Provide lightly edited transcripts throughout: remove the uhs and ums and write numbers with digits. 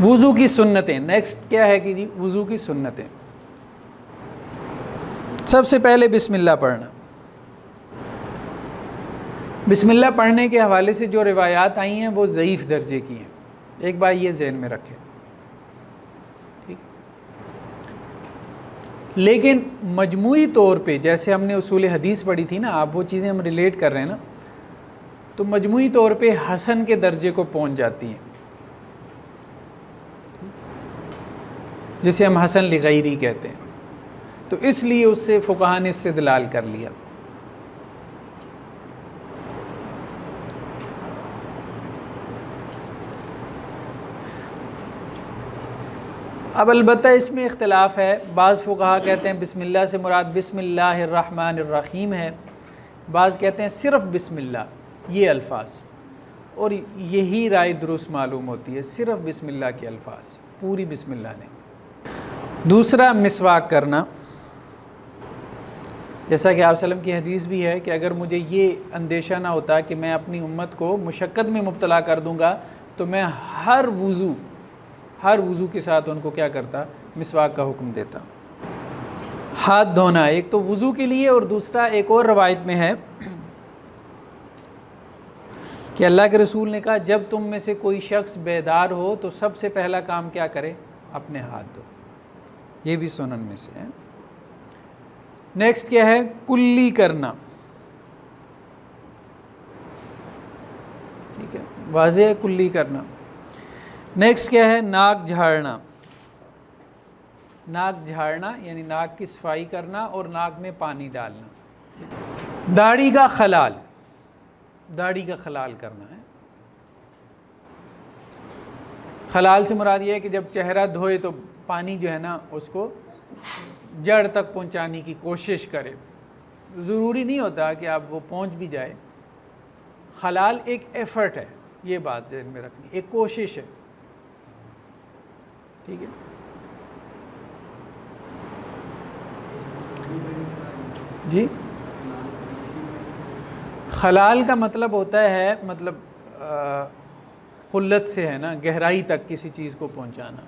وضو کی سنتیں، نیکسٹ کیا ہے کہ جی وضو کی سنتیں. سب سے پہلے بسم اللہ پڑھنا. بسم اللہ پڑھنے کے حوالے سے جو روایات آئی ہیں وہ ضعیف درجے کی ہیں، ایک بار یہ ذہن میں رکھیں. ٹھیک، لیکن مجموعی طور پہ جیسے ہم نے اصول حدیث پڑھی تھی نا، آپ وہ چیزیں ہم ریلیٹ کر رہے ہیں نا، تو مجموعی طور پہ حسن کے درجے کو پہنچ جاتی ہیں، جسے ہم حسن لغیری کہتے ہیں. تو اس لیے اس سے فقہاء نے استدلال کر لیا. اب البتہ اس میں اختلاف ہے، بعض فقہاء کہتے ہیں بسم اللہ سے مراد بسم اللہ الرحمن الرحیم ہے، بعض کہتے ہیں صرف بسم اللہ یہ الفاظ، اور یہی رائے درست معلوم ہوتی ہے، صرف بسم اللہ کے الفاظ، پوری بسم اللہ نہیں. دوسرا مسواک کرنا، جیسا کہ آپ وسلم کی حدیث بھی ہے کہ اگر مجھے یہ اندیشہ نہ ہوتا کہ میں اپنی امت کو مشقت میں مبتلا کر دوں گا تو میں ہر وضو کے ساتھ ان کو کیا کرتا، مسواک کا حکم دیتا. ہاتھ دھونا ایک تو وضو کے لیے، اور دوسرا ایک اور روایت میں ہے کہ اللہ کے رسول نے کہا جب تم میں سے کوئی شخص بیدار ہو تو سب سے پہلا کام کیا کرے، اپنے ہاتھ دھو. یہ بھی سنن میں سے ہے. نیکسٹ کیا ہے، کلی کرنا. ٹھیک ہے، واضح ہے کلی کرنا. نیکسٹ کیا ہے، ناک جھاڑنا. ناک جھاڑنا یعنی ناک کی صفائی کرنا اور ناک میں پانی ڈالنا. داڑھی کا خلال، داڑھی کا خلال کرنا ہے. خلال سے مراد یہ ہے کہ جب چہرہ دھوئے تو پانی جو ہے نا اس کو جڑ تک پہنچانے کی کوشش کرے. ضروری نہیں ہوتا کہ آپ وہ پہنچ بھی جائے. خلال ایک ایفرٹ ہے، یہ بات ذہن میں رکھنی، ایک کوشش ہے. ٹھیک ہے، جی خلال کا مطلب ہوتا ہے، مطلب خلت سے ہے نا، گہرائی تک کسی چیز کو پہنچانا.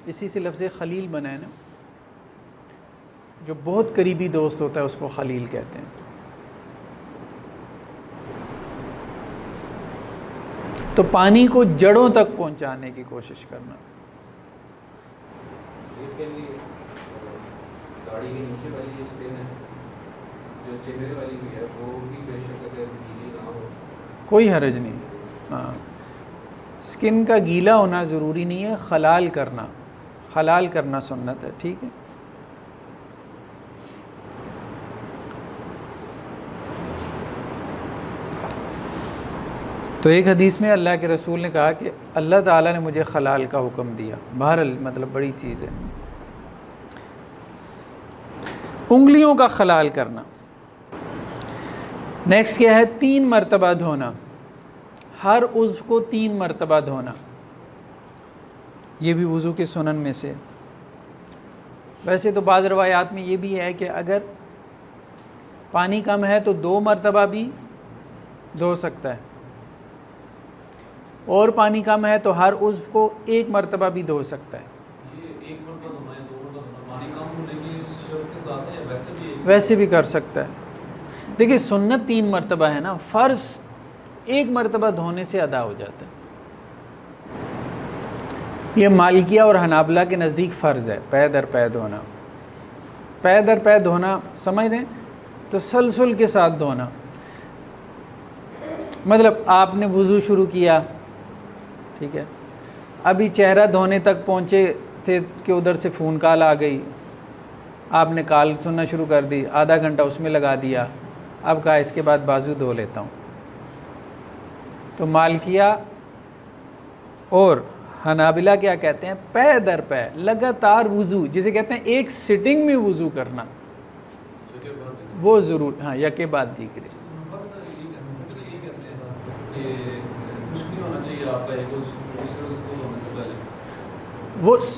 اسی سے لفظ خلیل بنا ہے نا، جو بہت قریبی دوست ہوتا ہے اس کو خلیل کہتے ہیں. تو پانی کو جڑوں تک پہنچانے کی کوشش کرنا. گاڑی کے نیچے والی جو اسکن ہے، جو چہرے والی بھی ہے، وہ بھی بے شک اگر گیلی نہ ہو کوئی حرج نہیں. ہاں، اسکن کا گیلا ہونا ضروری نہیں ہے، خلال کرنا، خلال کرنا سنت ہے. ٹھیک ہے، تو ایک حدیث میں اللہ کے رسول نے کہا کہ اللہ تعالیٰ نے مجھے خلال کا حکم دیا. بہرحال مطلب بڑی چیز ہے. انگلیوں کا خلال کرنا. نیکسٹ کیا ہے، 3 مرتبہ دھونا. ہر عضو کو 3 مرتبہ دھونا، یہ بھی وضو کے سنن میں سے. ویسے تو بعض روایات میں یہ بھی ہے کہ اگر پانی کم ہے تو 2 مرتبہ بھی دھو سکتا ہے، اور پانی کم ہے تو ہر عضو کو 1 مرتبہ بھی دھو سکتا ہے. یہ 1 مرتبہ دھونا ہے، 2 مرتبہ دھونا، پانی کم ہونے کی اس شرط کے ساتھ ہے، ویسے بھی کر سکتا ہے. دیکھیے سنت 3 مرتبہ ہے نا، فرض 1 مرتبہ دھونے سے ادا ہو جاتا ہے. یہ مالکیہ اور حنابلہ کے نزدیک فرض ہے پے در پے دھونا. پے در پے دھونا سمجھ رہے ہیں، تسلسل کے ساتھ دھونا. مطلب آپ نے وضو شروع کیا، ٹھیک ہے، ابھی چہرہ دھونے تک پہنچے تھے کہ ادھر سے فون کال آ گئی، آپ نے کال سننا شروع کر دی، آدھا گھنٹہ اس میں لگا دیا. اب کہا اس کے بعد بازو دھو لیتا ہوں. تو مالکیہ اور حنابلہ کیا کہتے ہیں، پے در پے لگاتار وضو، جسے کہتے ہیں ایک سٹنگ میں وضو کرنا، وہ ضرور، ہاں یکے بعد دیگرے.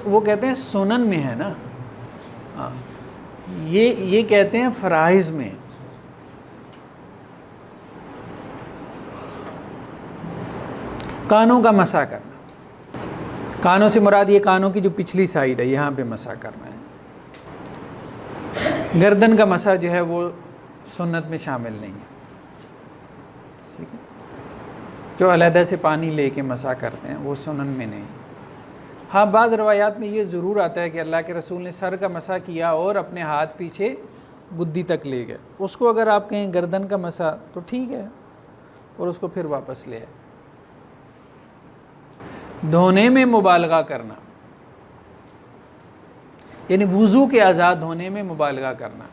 وہ کہتے ہیں سنن میں ہے نا، ہاں یہ کہتے ہیں فرائض میں. کانوں کا مسح کرنا. کانوں سے مراد یہ کانوں کی جو پچھلی سائڈ ہے یہاں پہ مسح کرنا ہے. گردن کا مسح جو ہے وہ سنت میں شامل نہیں ہے. ٹھیک ہے, جو علیحدہ سے پانی لے کے مسح کرتے ہیں وہ سنن میں نہیں. ہاں بعض روایات میں یہ ضرور آتا ہے کہ اللہ کے رسول نے سر کا مسح کیا اور اپنے ہاتھ پیچھے گدی تک لے گئے. اس کو اگر آپ کہیں گردن کا مسح تو ٹھیک ہے, اور اس کو پھر واپس لے آئے. دھونے میں مبالغہ کرنا یعنی وضو کے اعضاء دھونے میں مبالغہ کرنا,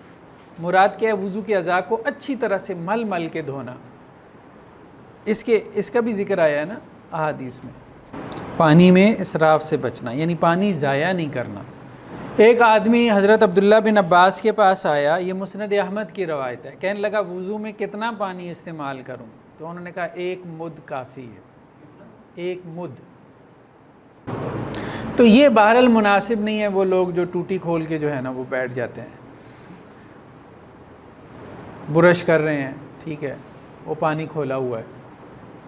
مراد کیا ہے؟ وضو کے اعضاء کو اچھی طرح سے مل مل کے دھونا. اس کا بھی ذکر آیا ہے نا احادیث میں. پانی میں اسراف سے بچنا یعنی پانی ضائع نہیں کرنا. ایک آدمی حضرت عبداللہ بن عباس کے پاس آیا, یہ مسند احمد کی روایت ہے, کہنے لگا وضو میں کتنا پانی استعمال کروں؟ تو انہوں نے کہا 1 مد کافی ہے. 1 مد. تو یہ بہرحال مناسب نہیں ہے وہ لوگ جو ٹوٹی کھول کے جو ہے نا وہ بیٹھ جاتے ہیں, برش کر رہے ہیں, ٹھیک ہے, وہ پانی کھولا ہوا ہے.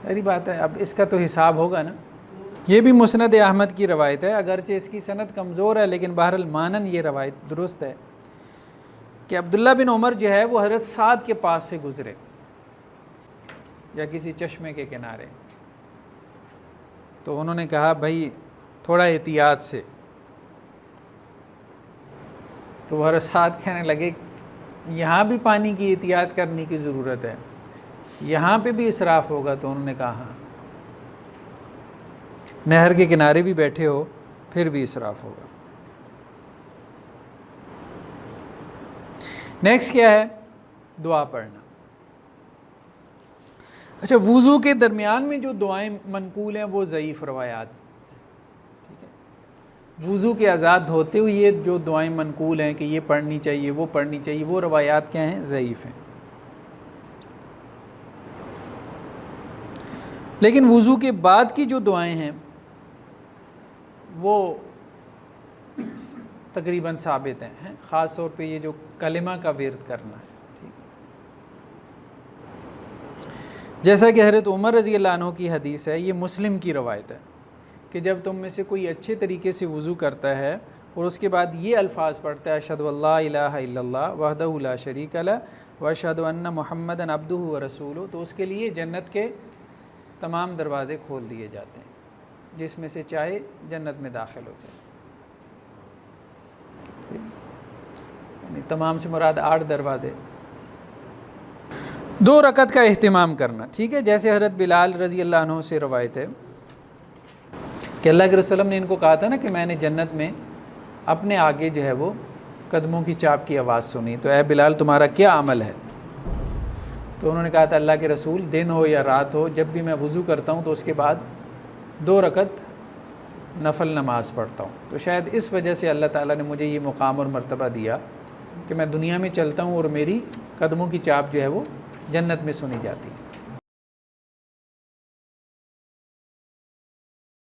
ظاہری بات ہے اب اس کا تو حساب ہوگا نا. یہ بھی مسند احمد کی روایت ہے, اگرچہ اس کی سند کمزور ہے لیکن بہرحال مانن یہ روایت درست ہے کہ عبداللہ بن عمر جو ہے وہ حضرت سعد کے پاس سے گزرے یا کسی چشمے کے کنارے, تو انہوں نے کہا بھائی تھوڑا احتیاط سے. تو حضرت سعد کہنے لگے یہاں بھی پانی کی احتیاط کرنے کی ضرورت ہے, یہاں پہ بھی اسراف ہوگا؟ تو انہوں نے کہا ہاں, نہر کے کنارے بھی بیٹھے ہو پھر بھی اسراف ہوگا. نیکسٹ کیا ہے؟ دعا پڑھنا. اچھا, وضو کے درمیان میں جو دعائیں منقول ہیں وہ ضعیف روایات. ٹھیک ہے, وضو کے اعضاء دھوتے ہوئے جو دعائیں منقول ہیں کہ یہ پڑھنی چاہیے وہ پڑھنی چاہیے, وہ روایات کیا ہیں؟ ضعیف ہیں. لیکن وضو کے بعد کی جو دعائیں ہیں وہ تقریباً ثابت ہیں, خاص طور پہ یہ جو کلمہ کا ورد کرنا ہے. جیسا کہ حضرت عمر رضی اللہ عنہ کی حدیث ہے, یہ مسلم کی روایت ہے کہ جب تم میں سے کوئی اچھے طریقے سے وضو کرتا ہے اور اس کے بعد یہ الفاظ پڑھتا ہے اشہد ان لا الہ الا اللہ وحدہ لا شریک لہ واشہد ان محمدًا عبدہ ورسولہ, تو اس کے لیے جنت کے تمام دروازے کھول دیے جاتے ہیں, جس میں سے چاہے جنت میں داخل ہو جائے. یعنی تمام سے مراد 8 دروازے. 2 رکعت کا اہتمام کرنا. ٹھیک ہے, جیسے حضرت بلال رضی اللہ عنہ سے روایت ہے کہ اللہ کے رسول نے ان کو کہا تھا نا کہ میں نے جنت میں اپنے آگے جو ہے وہ قدموں کی چاپ کی آواز سنی, تو اے بلال تمہارا کیا عمل ہے؟ تو انہوں نے کہا تھا اللہ کے رسول دن ہو یا رات ہو جب بھی میں وضو کرتا ہوں تو اس کے بعد 2 رکعت نفل نماز پڑھتا ہوں. تو شاید اس وجہ سے اللہ تعالیٰ نے مجھے یہ مقام اور مرتبہ دیا کہ میں دنیا میں چلتا ہوں اور میری قدموں کی چاپ جو ہے وہ جنت میں سنی جاتی ہے.